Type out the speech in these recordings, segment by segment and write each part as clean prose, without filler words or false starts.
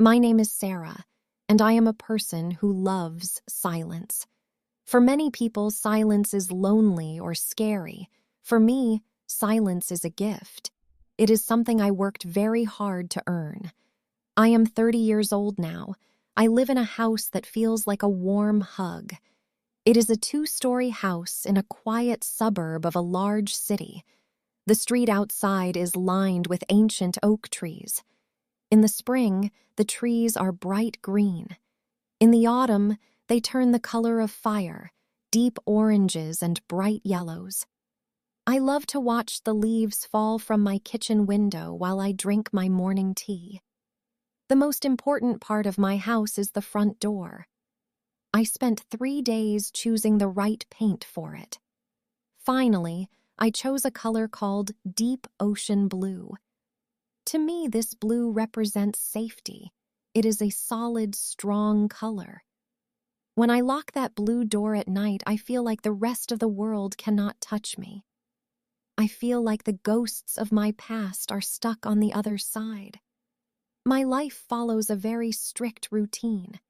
My name is Sarah, and I am a person who loves silence. For many people, silence is lonely or scary. For me, silence is a gift. It is something I worked very hard to earn. I am 30 years old now. I live in a house that feels like a warm hug. It is a two-story house in a quiet suburb of a large city. The street outside is lined with ancient oak trees. In the spring, the trees are bright green. In the autumn, they turn the color of fire, deep oranges and bright yellows. I love to watch the leaves fall from my kitchen window while I drink my morning tea. The most important part of my house is the front door. I spent 3 days choosing the right paint for it. Finally, I chose a color called Deep Ocean Blue. To me, this blue represents safety. It is a solid, strong color. When I lock that blue door at night, I feel like the rest of the world cannot touch me. I feel like the ghosts of my past are stuck on the other side. My life follows a very strict routine.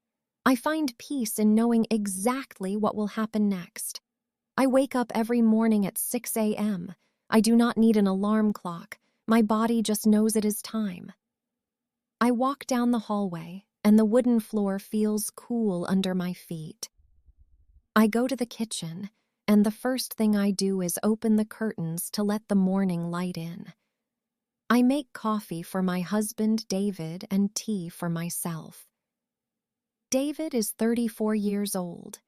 I find peace in knowing exactly what will happen next. I wake up every morning at 6 a.m. I do not need an alarm clock. My body just knows it is time. I walk down the hallway, and the wooden floor feels cool under my feet. I go to the kitchen, and the first thing I do is open the curtains to let the morning light in. I make coffee for my husband, David, and tea for myself. David is 34 years old.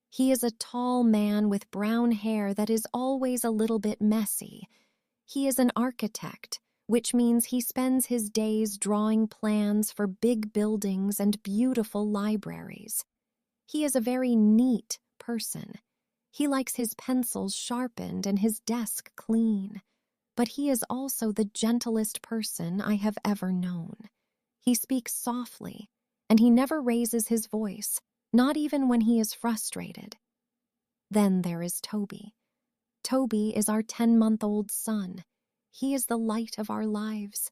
He is a tall man with brown hair that is always a little bit messy. He is an architect, which means he spends his days drawing plans for big buildings and beautiful libraries. He is a very neat person. He likes his pencils sharpened and his desk clean. But he is also the gentlest person I have ever known. He speaks softly, and he never raises his voice, not even when he is frustrated. Then there is Toby. Toby is our 10-month-old son. He is the light of our lives.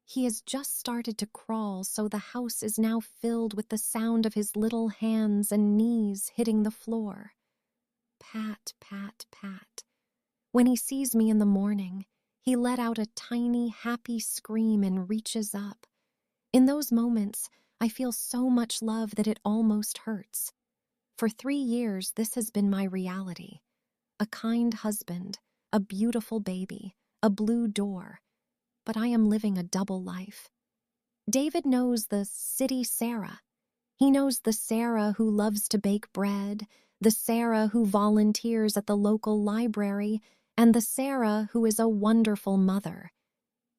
He has just started to crawl, so the house is now filled with the sound of his little hands and knees hitting the floor. Pat, pat, pat. When he sees me in the morning, he let out a tiny, happy scream and reaches up. In those moments, I feel so much love that it almost hurts. For 3 years, this has been my reality. A kind husband, a beautiful baby, a blue door. But I am living a double life. David knows the city Sarah. He knows the Sarah who loves to bake bread, the Sarah who volunteers at the local library, and the Sarah who is a wonderful mother.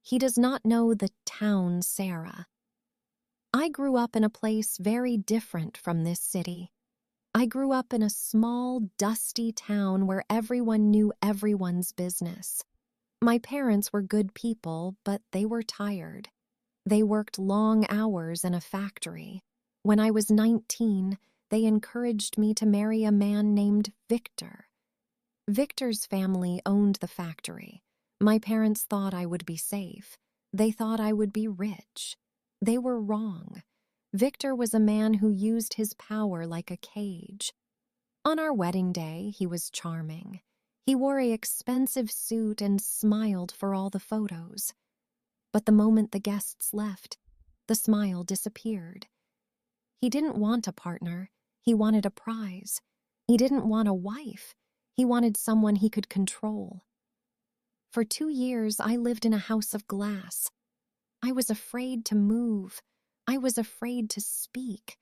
He does not know the town Sarah. I grew up in a place very different from this city. I grew up in a small, dusty town where everyone knew everyone's business. My parents were good people, but they were tired. They worked long hours in a factory. When I was 19, they encouraged me to marry a man named Victor. Victor's family owned the factory. My parents thought I would be safe. They thought I would be rich. They were wrong. Victor was a man who used his power like a cage. On our wedding day, he was charming. He wore an expensive suit and smiled for all the photos. But the moment the guests left, the smile disappeared. He didn't want a partner. He wanted a prize. He didn't want a wife. He wanted someone he could control. For 2 years, I lived in a house of glass. I was afraid to move. I was afraid to speak.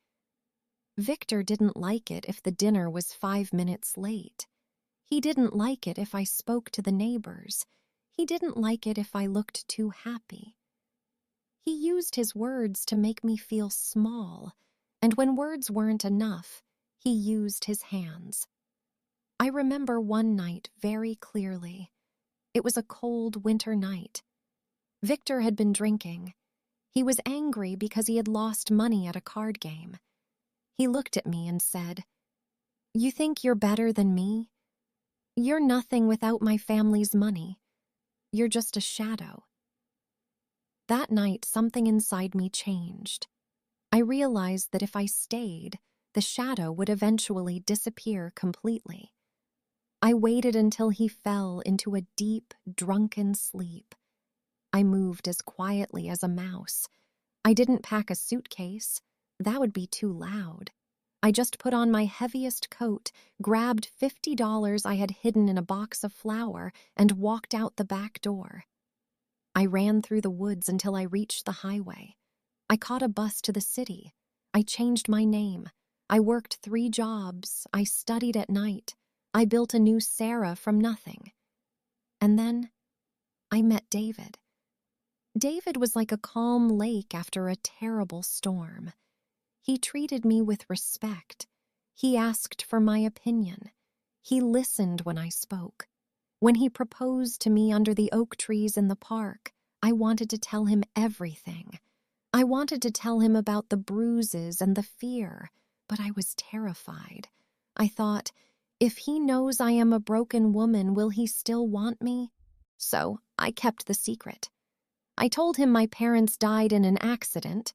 Victor didn't like it if the dinner was 5 minutes late. He didn't like it if I spoke to the neighbors. He didn't like it if I looked too happy. He used his words to make me feel small, and when words weren't enough, he used his hands. I remember one night very clearly. It was a cold winter night. Victor had been drinking. He was angry because he had lost money at a card game. He looked at me and said, "You think you're better than me? You're nothing without my family's money. You're just a shadow." That night, something inside me changed. I realized that if I stayed, the shadow would eventually disappear completely. I waited until he fell into a deep, drunken sleep. I moved as quietly as a mouse. I didn't pack a suitcase. That would be too loud. I just put on my heaviest coat, grabbed $50 I had hidden in a box of flour, and walked out the back door. I ran through the woods until I reached the highway. I caught a bus to the city. I changed my name. I worked 3 jobs. I studied at night. I built a new Sarah from nothing. And then I met David. David was like a calm lake after a terrible storm. He treated me with respect. He asked for my opinion. He listened when I spoke. When he proposed to me under the oak trees in the park, I wanted to tell him everything. I wanted to tell him about the bruises and the fear, but I was terrified. I thought, if he knows I am a broken woman, will he still want me? So I kept the secret. I told him my parents died in an accident,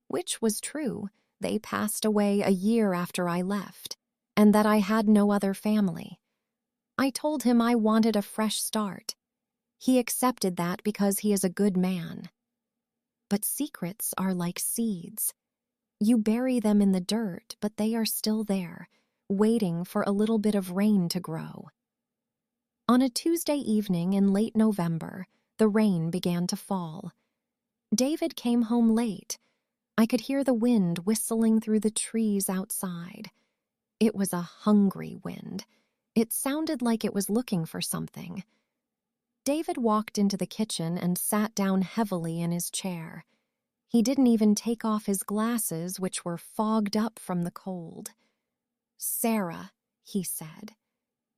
which was true. They passed away a year after I left, and that I had no other family. I told him I wanted a fresh start. He accepted that because he is a good man. But secrets are like seeds. You bury them in the dirt, but they are still there, waiting for a little bit of rain to grow. On a Tuesday evening in late November, the rain began to fall. David came home late. I could hear the wind whistling through the trees outside. It was a hungry wind. It sounded like it was looking for something. David walked into the kitchen and sat down heavily in his chair. He didn't even take off his glasses, which were fogged up from the cold. "Sarah," he said.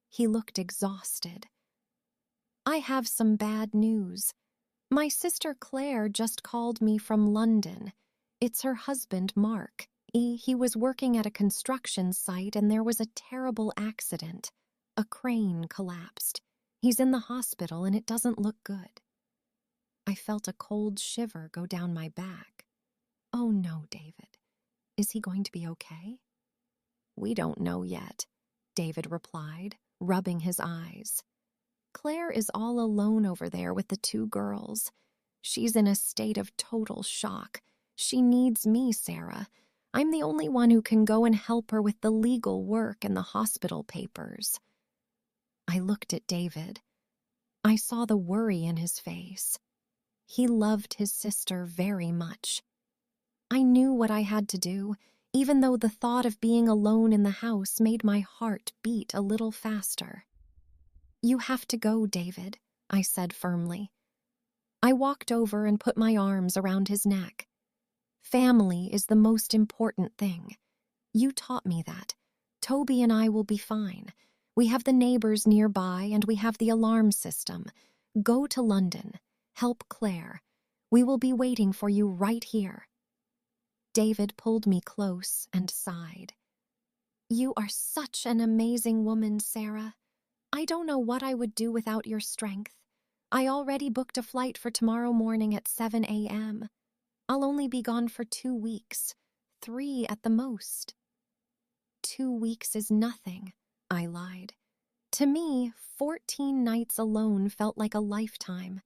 He looked exhausted. "I have some bad news. My sister Claire just called me from London. It's her husband, Mark. He was working at a construction site and there was a terrible accident. A crane collapsed. He's in the hospital and it doesn't look good." I felt a cold shiver go down my back. "Oh no, David. Is he going to be okay?" "We don't know yet," David replied, rubbing his eyes. "Claire is all alone over there with the 2 girls. She's in a state of total shock. She needs me, Sarah. I'm the only one who can go and help her with the legal work and the hospital papers." I looked at David. I saw the worry in his face. He loved his sister very much. I knew what I had to do, even though the thought of being alone in the house made my heart beat a little faster. "You have to go, David," I said firmly. I walked over and put my arms around his neck. "Family is the most important thing. You taught me that. Toby and I will be fine. We have the neighbors nearby and we have the alarm system. Go to London. Help Claire. We will be waiting for you right here." David pulled me close and sighed. "You are such an amazing woman, Sarah. I don't know what I would do without your strength. I already booked a flight for tomorrow morning at 7 a.m. I'll only be gone for 2 weeks, 3 at the most." 2 weeks is nothing, I lied. To me, 14 nights alone felt like a lifetime.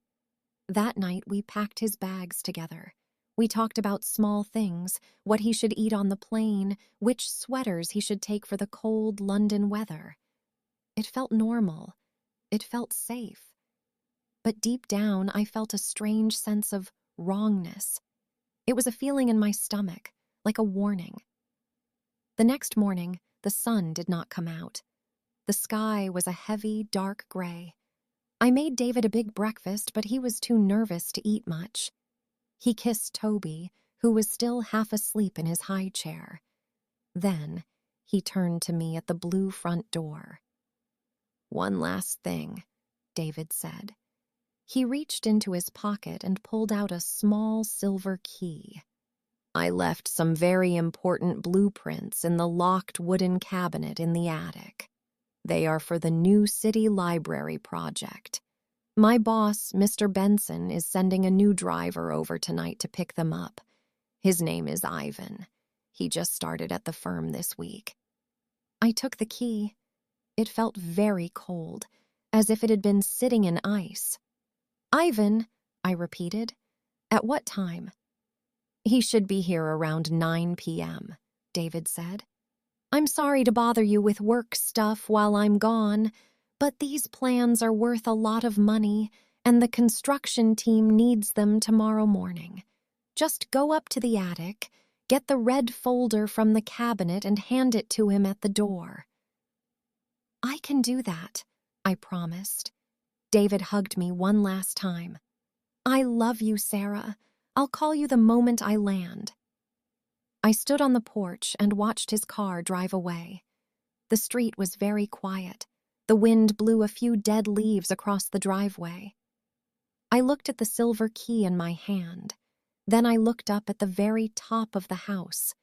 That night, we packed his bags together. We talked about small things, what he should eat on the plane, which sweaters he should take for the cold London weather. It felt normal. It felt safe. But deep down, I felt a strange sense of wrongness. It was a feeling in my stomach, like a warning. The next morning, the sun did not come out. The sky was a heavy, dark gray. I made David a big breakfast, but he was too nervous to eat much. He kissed Toby, who was still half asleep in his high chair. Then he turned to me at the blue front door. "One last thing," David said. He reached into his pocket and pulled out a small silver key. "I left some very important blueprints in the locked wooden cabinet in the attic. They are for the new city library project. My boss, Mr. Benson, is sending a new driver over tonight to pick them up. His name is Ivan. He just started at the firm this week. I took the key. It felt very cold, as if it had been sitting in ice. Ivan, I repeated. At what time? He should be here around 9 p.m., David said. I'm sorry to bother you with work stuff while I'm gone, but these plans are worth a lot of money, and the construction team needs them tomorrow morning. Just go up to the attic, get the red folder from the cabinet, and hand it to him at the door. I can do that, I promised. David hugged me one last time. I love you, Sarah. I'll call you the moment I land. I stood on the porch and watched his car drive away. The street was very quiet. The wind blew a few dead leaves across the driveway. I looked at the silver key in my hand. Then I looked up at the very top of the house,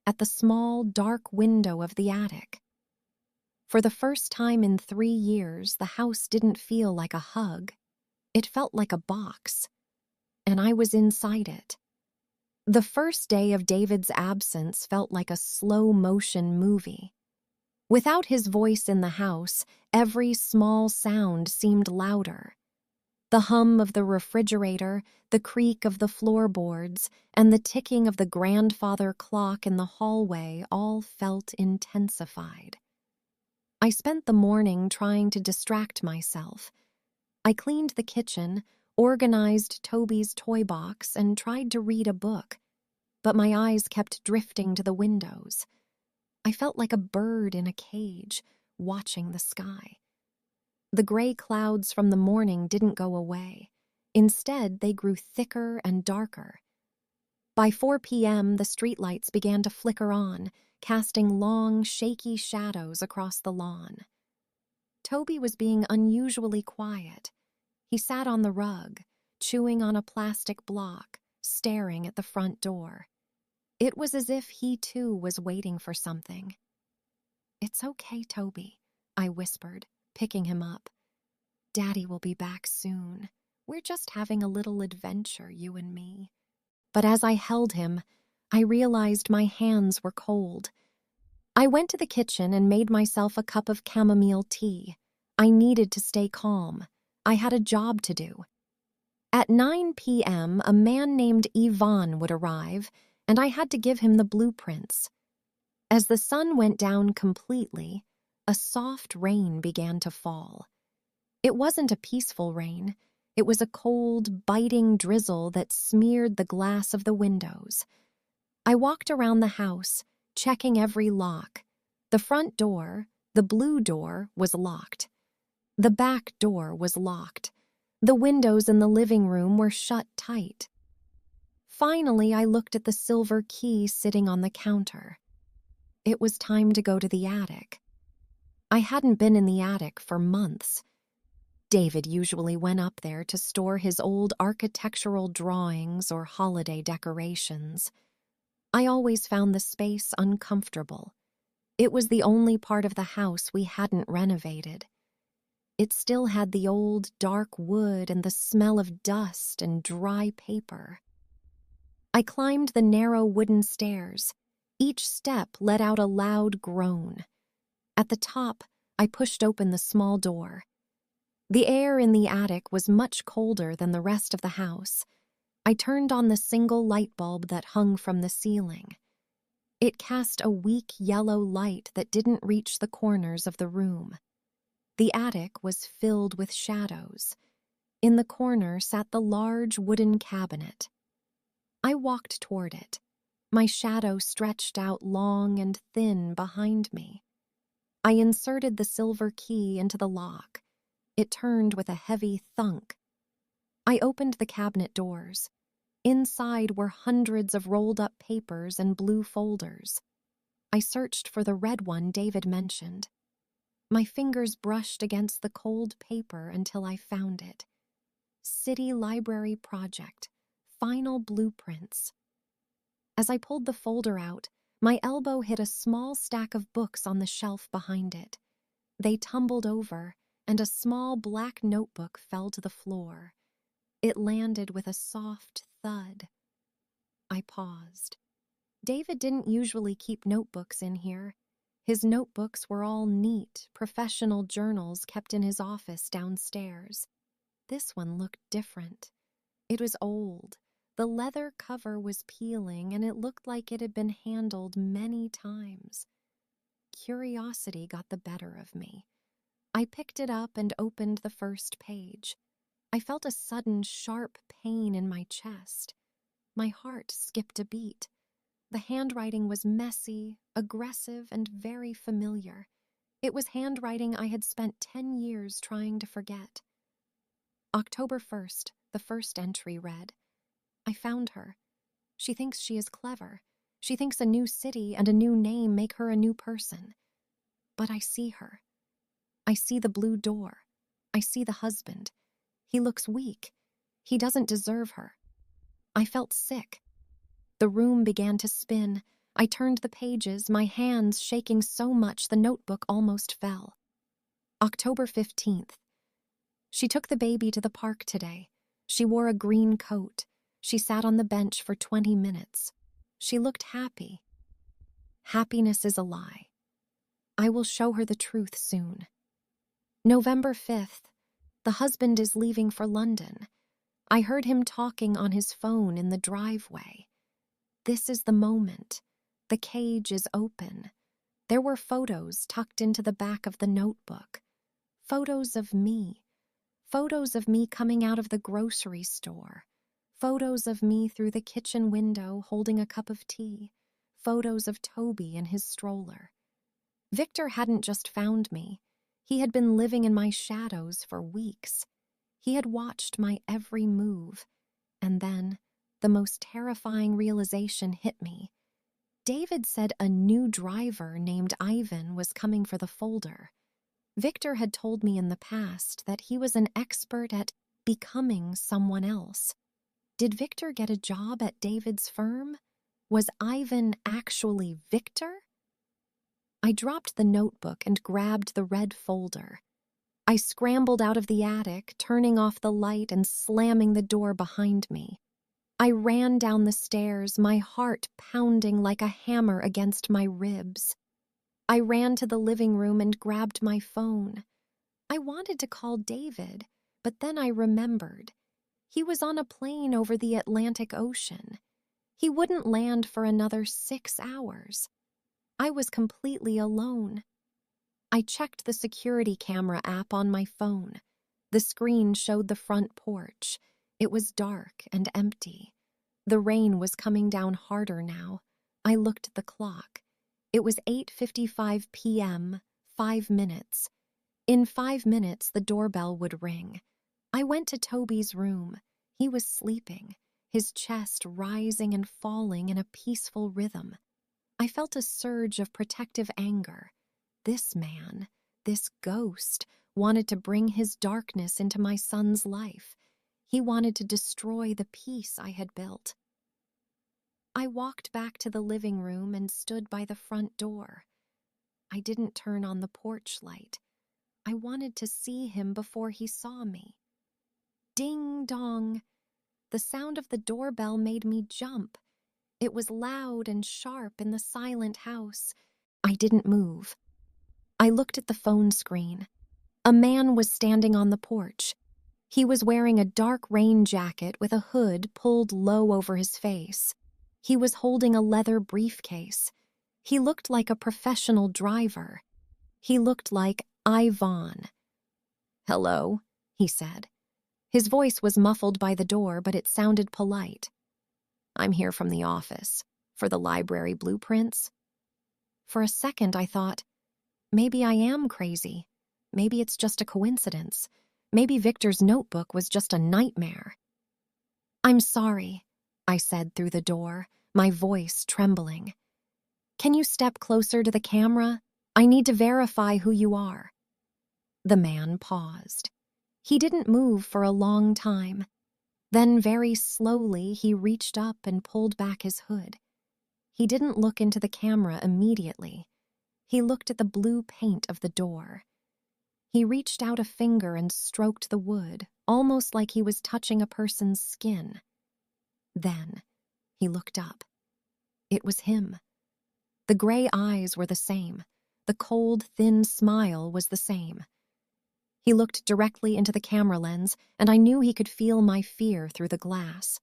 at the small, dark window of the attic. For the first time in 3 years, the house didn't feel like a hug. It felt like a box, and I was inside it. The first day of David's absence felt like a slow-motion movie. Without his voice in the house, every small sound seemed louder. The hum of the refrigerator, the creak of the floorboards, and the ticking of the grandfather clock in the hallway all felt intensified. I spent the morning trying to distract myself. I cleaned the kitchen, organized Toby's toy box, and tried to read a book, but my eyes kept drifting to the windows. I felt like a bird in a cage, watching the sky. The gray clouds from the morning didn't go away. Instead, they grew thicker and darker. By 4 p.m., the streetlights began to flicker on, casting long, shaky shadows across the lawn. Toby was being unusually quiet. He sat on the rug, chewing on a plastic block, staring at the front door. It was as if he, too, was waiting for something. It's okay, Toby, I whispered, picking him up. Daddy will be back soon. We're just having a little adventure, you and me. But as I held him, I realized my hands were cold. I went to the kitchen and made myself a cup of chamomile tea. I needed to stay calm. I had a job to do. At 9 p.m., a man named Ivan would arrive, and I had to give him the blueprints. As the sun went down completely, a soft rain began to fall. It wasn't a peaceful rain. It was a cold, biting drizzle that smeared the glass of the windows. I walked around the house, checking every lock. The front door, the blue door, was locked. The back door was locked. The windows in the living room were shut tight. Finally, I looked at the silver key sitting on the counter. It was time to go to the attic. I hadn't been in the attic for months. David usually went up there to store his old architectural drawings or holiday decorations. I always found the space uncomfortable. It was the only part of the house we hadn't renovated. It still had the old, dark wood and the smell of dust and dry paper. I climbed the narrow wooden stairs. Each step let out a loud groan. At the top, I pushed open the small door. The air in the attic was much colder than the rest of the house. I turned on the single light bulb that hung from the ceiling. It cast a weak yellow light that didn't reach the corners of the room. The attic was filled with shadows. In the corner sat the large wooden cabinet. I walked toward it. My shadow stretched out long and thin behind me. I inserted the silver key into the lock. It turned with a heavy thunk. I opened the cabinet doors. Inside were hundreds of rolled-up papers and blue folders. I searched for the red one David mentioned. My fingers brushed against the cold paper until I found it. City Library Project, Final Blueprints. As I pulled the folder out, my elbow hit a small stack of books on the shelf behind it. They tumbled over, and a small black notebook fell to the floor. It landed with a soft thud. I paused. David didn't usually keep notebooks in here. His notebooks were all neat, professional journals kept in his office downstairs. This one looked different. It was old. The leather cover was peeling, and it looked like it had been handled many times. Curiosity got the better of me. I picked it up and opened the first page. I felt a sudden, sharp pain in my chest. My heart skipped a beat. The handwriting was messy, aggressive, and very familiar. It was handwriting I had spent 10 years trying to forget. October 1st, the first entry read, I found her. She thinks she is clever. She thinks a new city and a new name make her a new person. But I see her. I see the blue door. I see the husband. He looks weak. He doesn't deserve her. I felt sick. The room began to spin. I turned the pages, my hands shaking so much the notebook almost fell. October 15th. She took the baby to the park today. She wore a green coat. She sat on the bench for 20 minutes. She looked happy. Happiness is a lie. I will show her the truth soon. November 5th. The husband is leaving for London. I heard him talking on his phone in the driveway. This is the moment. The cage is open. There were photos tucked into the back of the notebook. Photos of me. Photos of me coming out of the grocery store. Photos of me through the kitchen window holding a cup of tea. Photos of Toby in his stroller. Victor hadn't just found me. He had been living in my shadows for weeks. He had watched my every move. And then, the most terrifying realization hit me. David said a new driver named Ivan was coming for the folder. Victor had told me in the past that he was an expert at becoming someone else. Did Victor get a job at David's firm? Was Ivan actually Victor? I dropped the notebook and grabbed the red folder. I scrambled out of the attic, turning off the light and slamming the door behind me. I ran down the stairs, my heart pounding like a hammer against my ribs. I ran to the living room and grabbed my phone. I wanted to call David, but then I remembered. He was on a plane over the Atlantic Ocean. He wouldn't land for another 6 hours. I was completely alone. I checked the security camera app on my phone. The screen showed the front porch. It was dark and empty. The rain was coming down harder now. I looked at the clock. It was 8:55 p.m., 5 minutes. In 5 minutes, the doorbell would ring. I went to Toby's room. He was sleeping, his chest rising and falling in a peaceful rhythm. I felt a surge of protective anger. This man, this ghost, wanted to bring his darkness into my son's life. He wanted to destroy the peace I had built. I walked back to the living room and stood by the front door. I didn't turn on the porch light. I wanted to see him before he saw me. Ding dong! The sound of the doorbell made me jump. It was loud and sharp in the silent house. I didn't move. I looked at the phone screen. A man was standing on the porch. He was wearing a dark rain jacket with a hood pulled low over his face. He was holding a leather briefcase. He looked like a professional driver. He looked like Ivan. "Hello," he said. His voice was muffled by the door, but it sounded polite. "I'm here from the office. For the library blueprints?" For a second, I thought, maybe I am crazy. Maybe it's just a coincidence. Maybe Victor's notebook was just a nightmare. "I'm sorry," I said through the door, my voice trembling. "Can you step closer to the camera? I need to verify who you are." The man paused. He didn't move for a long time. Then very slowly he reached up and pulled back his hood. He didn't look into the camera immediately. He looked at the blue paint of the door. He reached out a finger and stroked the wood, almost like he was touching a person's skin. Then He looked up. It was him. The gray eyes were the same. The cold, thin smile was the same. He looked directly into the camera lens, and I knew he could feel my fear through the glass.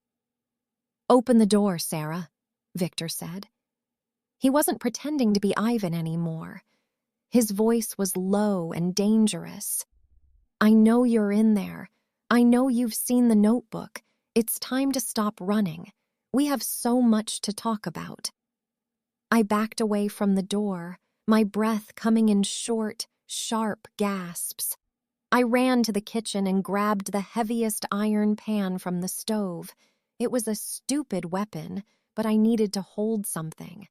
"Open the door, Sarah," Victor said. He wasn't pretending to be Ivan anymore. His voice was low and dangerous. "I know you're in there. I know you've seen the notebook. It's time to stop running. We have so much to talk about." I backed away from the door, my breath coming in short, sharp gasps. I ran to the kitchen and grabbed the heaviest iron pan from the stove. It was a stupid weapon, but I needed to hold something.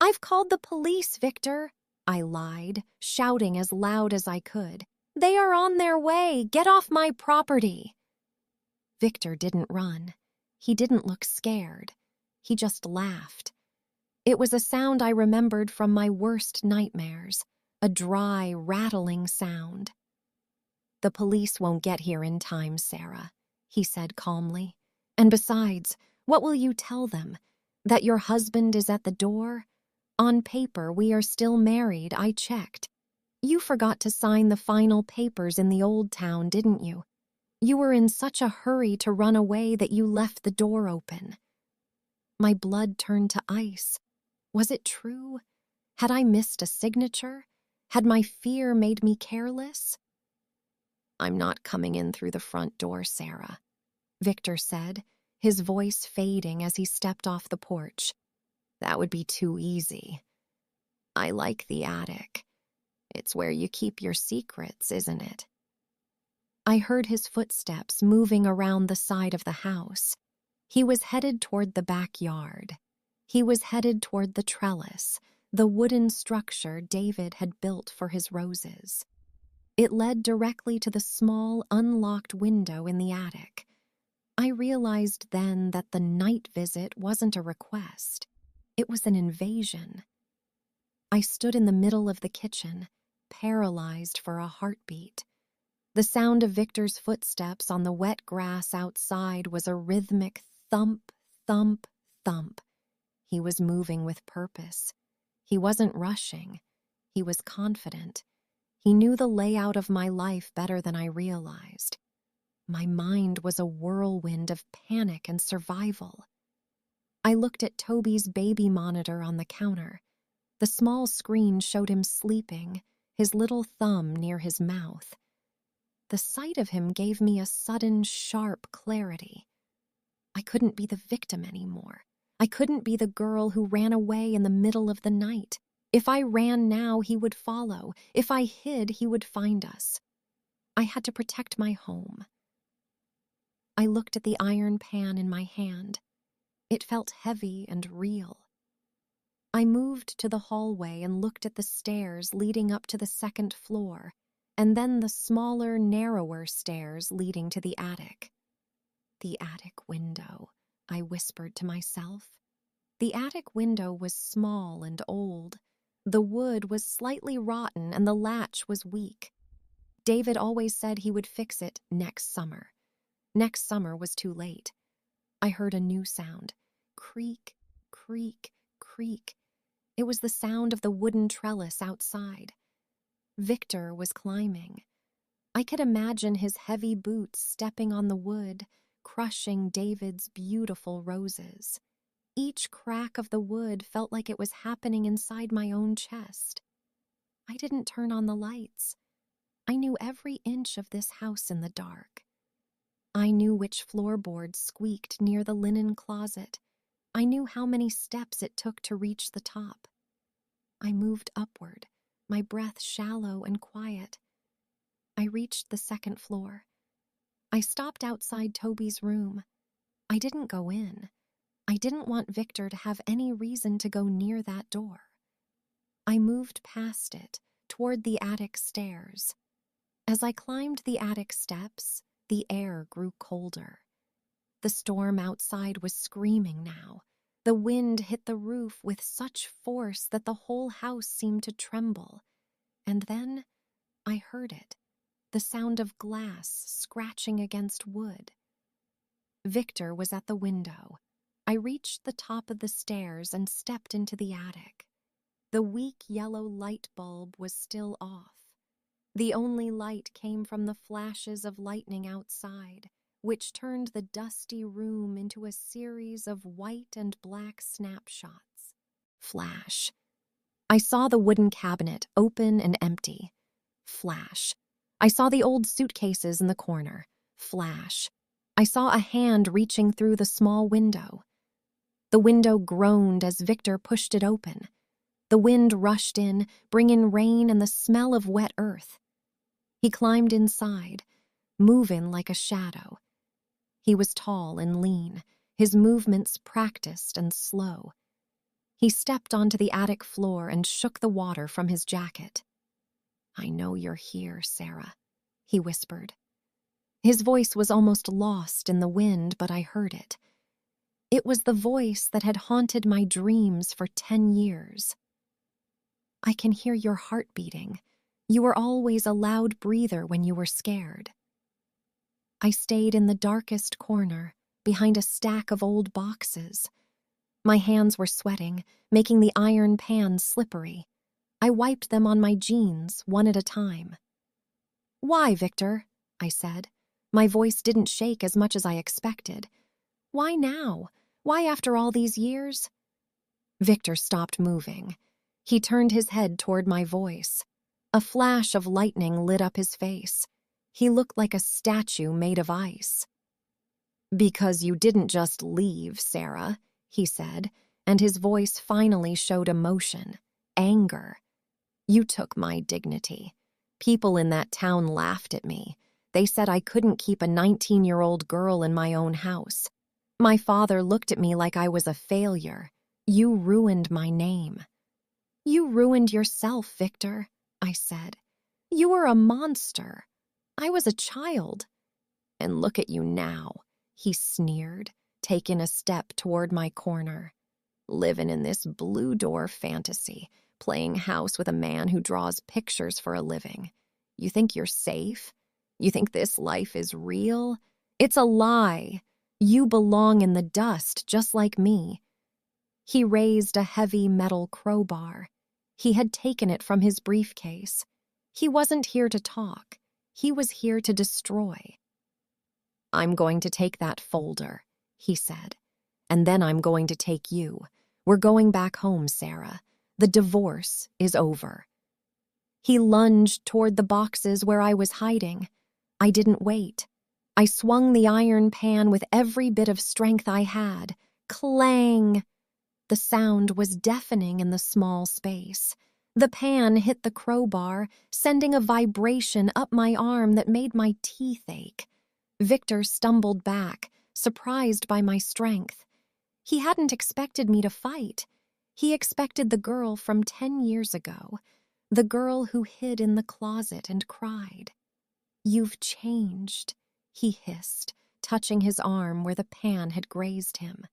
"I've called the police, Victor," I lied, shouting as loud as I could. "They are on their way. Get off my property." Victor didn't run. He didn't look scared. He just laughed. It was a sound I remembered from my worst nightmares, a dry, rattling sound. "The police won't get here in time, Sarah," he said calmly. "And besides, what will you tell them? That your husband is at the door? On paper, we are still married, I checked. You forgot to sign the final papers in the old town, didn't you? You were in such a hurry to run away that you left the door open." My blood turned to ice. Was it true? Had I missed a signature? Had my fear made me careless? "I'm not coming in through the front door, Sarah," Victor said, his voice fading as he stepped off the porch. "That would be too easy. I like the attic. It's where you keep your secrets, isn't it?" I heard his footsteps moving around the side of the house. He was headed toward the backyard. He was headed toward the trellis, the wooden structure David had built for his roses. It led directly to the small, unlocked window in the attic. I realized then that the night visit wasn't a request. It was an invasion. I stood in the middle of the kitchen, paralyzed for a heartbeat. The sound of Victor's footsteps on the wet grass outside was a rhythmic thump, thump, thump. He was moving with purpose. He wasn't rushing. He was confident. He knew the layout of my life better than I realized. My mind was a whirlwind of panic and survival. I looked at Toby's baby monitor on the counter. The small screen showed him sleeping, his little thumb near his mouth. The sight of him gave me a sudden, sharp clarity. I couldn't be the victim anymore. I couldn't be the girl who ran away in the middle of the night. If I ran now, he would follow. If I hid, he would find us. I had to protect my home. I looked at the iron pan in my hand. It felt heavy and real. I moved to the hallway and looked at the stairs leading up to the second floor, and then the smaller, narrower stairs leading to the attic. The attic window, I whispered to myself. The attic window was small and old. The wood was slightly rotten and the latch was weak. David always said he would fix it next summer. Next summer was too late. I heard a new sound. Creak, creak, creak. It was the sound of the wooden trellis outside. Victor was climbing. I could imagine his heavy boots stepping on the wood, crushing David's beautiful roses. Each crack of the wood felt like it was happening inside my own chest. I didn't turn on the lights. I knew every inch of this house in the dark. I knew which floorboards squeaked near the linen closet. I knew how many steps it took to reach the top. I moved upward, my breath shallow and quiet. I reached the second floor. I stopped outside Toby's room. I didn't go in. I didn't want Victor to have any reason to go near that door. I moved past it, toward the attic stairs. As I climbed the attic steps, the air grew colder. The storm outside was screaming now. The wind hit the roof with such force that the whole house seemed to tremble. And then I heard it, the sound of glass scratching against wood. Victor was at the window. I reached the top of the stairs and stepped into the attic. The weak yellow light bulb was still off. The only light came from the flashes of lightning outside, which turned the dusty room into a series of white and black snapshots. Flash. I saw the wooden cabinet open and empty. Flash. I saw the old suitcases in the corner. Flash. I saw a hand reaching through the small window. The window groaned as Victor pushed it open. The wind rushed in, bringing rain and the smell of wet earth. He climbed inside, moving like a shadow. He was tall and lean, his movements practiced and slow. He stepped onto the attic floor and shook the water from his jacket. "I know you're here, Sarah," he whispered. His voice was almost lost in the wind, but I heard it. It was the voice that had haunted my dreams for 10 years. "I can hear your heart beating. You were always a loud breather when you were scared." I stayed in the darkest corner, behind a stack of old boxes. My hands were sweating, making the iron pans slippery. I wiped them on my jeans, one at a time. "Why, Victor?" I said. My voice didn't shake as much as I expected. "Why now? Why after all these years?" Victor stopped moving. He turned his head toward my voice. A flash of lightning lit up his face. He looked like a statue made of ice. "Because you didn't just leave, Sarah," he said, and his voice finally showed emotion, anger. "You took my dignity. People in that town laughed at me. They said I couldn't keep a 19-year-old girl in my own house. My father looked at me like I was a failure. You ruined my name." "You ruined yourself, Victor," I said. "You were a monster. I was a child." "And look at you now," he sneered, taking a step toward my corner. "Living in this blue door fantasy, playing house with a man who draws pictures for a living. You think you're safe? You think this life is real? It's a lie. You belong in the dust just like me." He raised a heavy metal crowbar. He had taken it from his briefcase. He wasn't here to talk. He was here to destroy. "I'm going to take that folder," he said. "And then I'm going to take you. We're going back home, Sarah. The divorce is over." He lunged toward the boxes where I was hiding. I didn't wait. I swung the iron pan with every bit of strength I had. Clang! The sound was deafening in the small space. The pan hit the crowbar, sending a vibration up my arm that made my teeth ache. Victor stumbled back, surprised by my strength. He hadn't expected me to fight. He expected the girl from 10 years ago, the girl who hid in the closet and cried. "You've changed," he hissed, touching his arm where the pan had grazed him.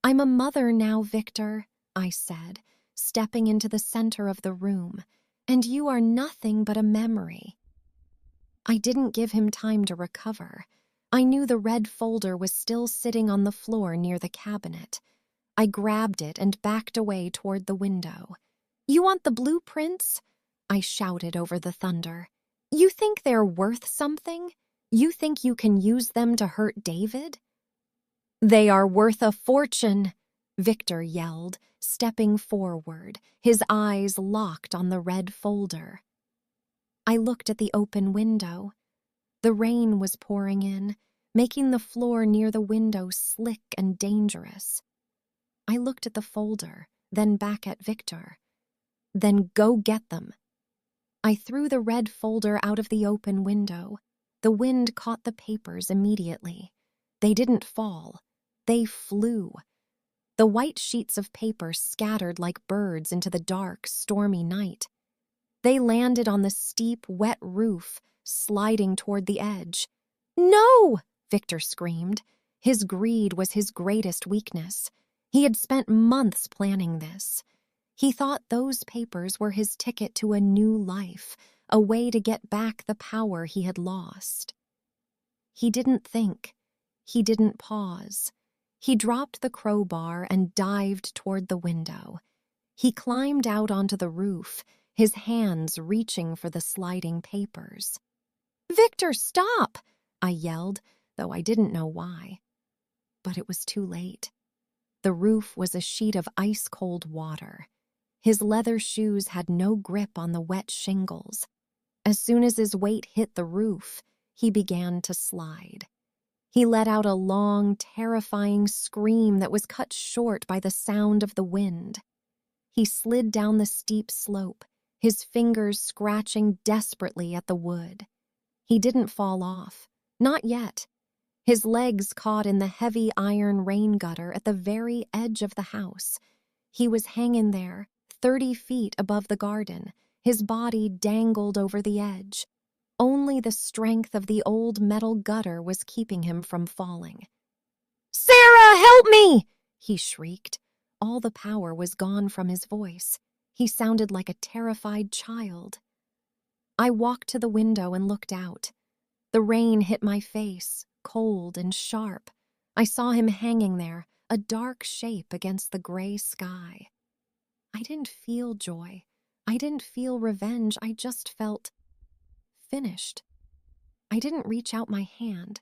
"I'm a mother now, Victor," I said, stepping into the center of the room, "and you are nothing but a memory." I didn't give him time to recover. I knew the red folder was still sitting on the floor near the cabinet. I grabbed it and backed away toward the window. "You want the blueprints?" I shouted over the thunder. "You think they're worth something? You think you can use them to hurt David?" "They are worth a fortune," Victor yelled, stepping forward, his eyes locked on the red folder. I looked at the open window. The rain was pouring in, making the floor near the window slick and dangerous. I looked at the folder, then back at Victor. "Then go get them." I threw the red folder out of the open window. The wind caught the papers immediately. They didn't fall. They flew. The white sheets of paper scattered like birds into the dark, stormy night. They landed on the steep, wet roof, sliding toward the edge. "No!" Victor screamed. His greed was his greatest weakness. He had spent months planning this. He thought those papers were his ticket to a new life, a way to get back the power he had lost. He didn't think. He didn't pause. He dropped the crowbar and dived toward the window. He climbed out onto the roof, his hands reaching for the sliding papers. "Victor, stop!" I yelled, though I didn't know why. But it was too late. The roof was a sheet of ice-cold water. His leather shoes had no grip on the wet shingles. As soon as his weight hit the roof, he began to slide. He let out a long, terrifying scream that was cut short by the sound of the wind. He slid down the steep slope, his fingers scratching desperately at the wood. He didn't fall off. Not yet. His legs caught in the heavy iron rain gutter at the very edge of the house. He was hanging there, 30 feet above the garden. His body dangled over the edge. Only the strength of the old metal gutter was keeping him from falling. "Sarah, help me!" he shrieked. All the power was gone from his voice. He sounded like a terrified child. I walked to the window and looked out. The rain hit my face, cold and sharp. I saw him hanging there, a dark shape against the gray sky. I didn't feel joy. I didn't feel revenge. I just felt finished. I didn't reach out my hand.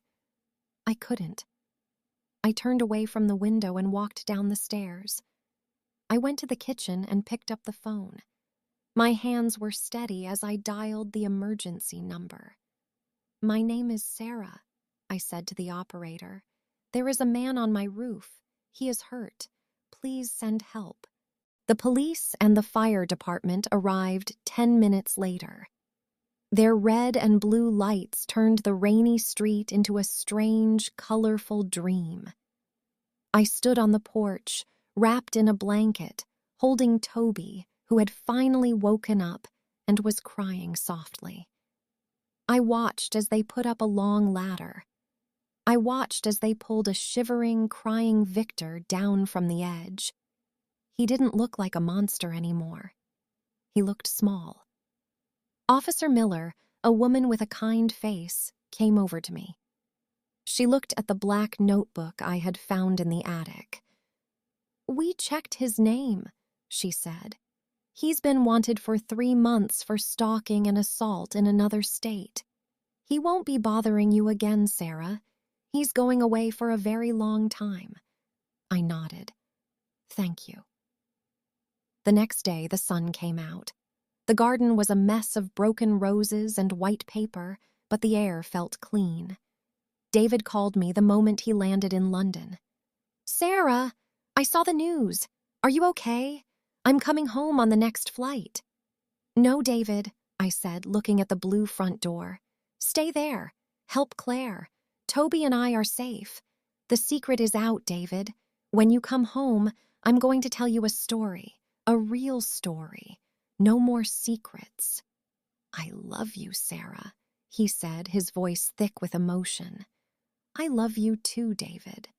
I couldn't. I turned away from the window and walked down the stairs. I went to the kitchen and picked up the phone. My hands were steady as I dialed the emergency number. "My name is Sarah," I said to the operator. "There is a man on my roof. He is hurt. Please send help." The police and the fire department arrived 10 minutes later. Their red and blue lights turned the rainy street into a strange, colorful dream. I stood on the porch, wrapped in a blanket, holding Toby, who had finally woken up and was crying softly. I watched as they put up a long ladder. I watched as they pulled a shivering, crying Victor down from the edge. He didn't look like a monster anymore. He looked small. Officer Miller, a woman with a kind face, came over to me. She looked at the black notebook I had found in the attic. "We checked his name," she said. "He's been wanted for 3 months for stalking and assault in another state. He won't be bothering you again, Sarah. He's going away for a very long time." I nodded. "Thank you." The next day, the sun came out. The garden was a mess of broken roses and white paper, but the air felt clean. David called me the moment he landed in London. "Sarah, I saw the news. Are you okay? I'm coming home on the next flight." "No, David," I said, looking at the blue front door. "Stay there. Help Claire. Toby and I are safe. The secret is out, David. When you come home, I'm going to tell you a story, a real story. No more secrets." "I love you, Sarah," he said, his voice thick with emotion. "I love you too, David."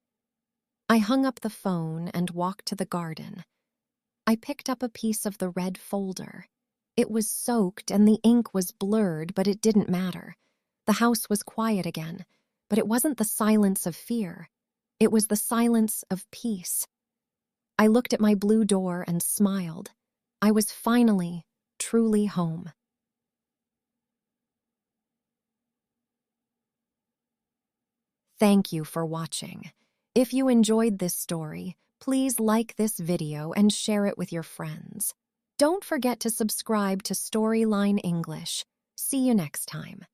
I hung up the phone and walked to the garden. I picked up a piece of the red folder. It was soaked and the ink was blurred, but it didn't matter. The house was quiet again, but it wasn't the silence of fear. It was the silence of peace. I looked at my blue door and smiled. I was finally, truly home. Thank you for watching. If you enjoyed this story, please like this video and share it with your friends. Don't forget to subscribe to Storyline English. See you next time.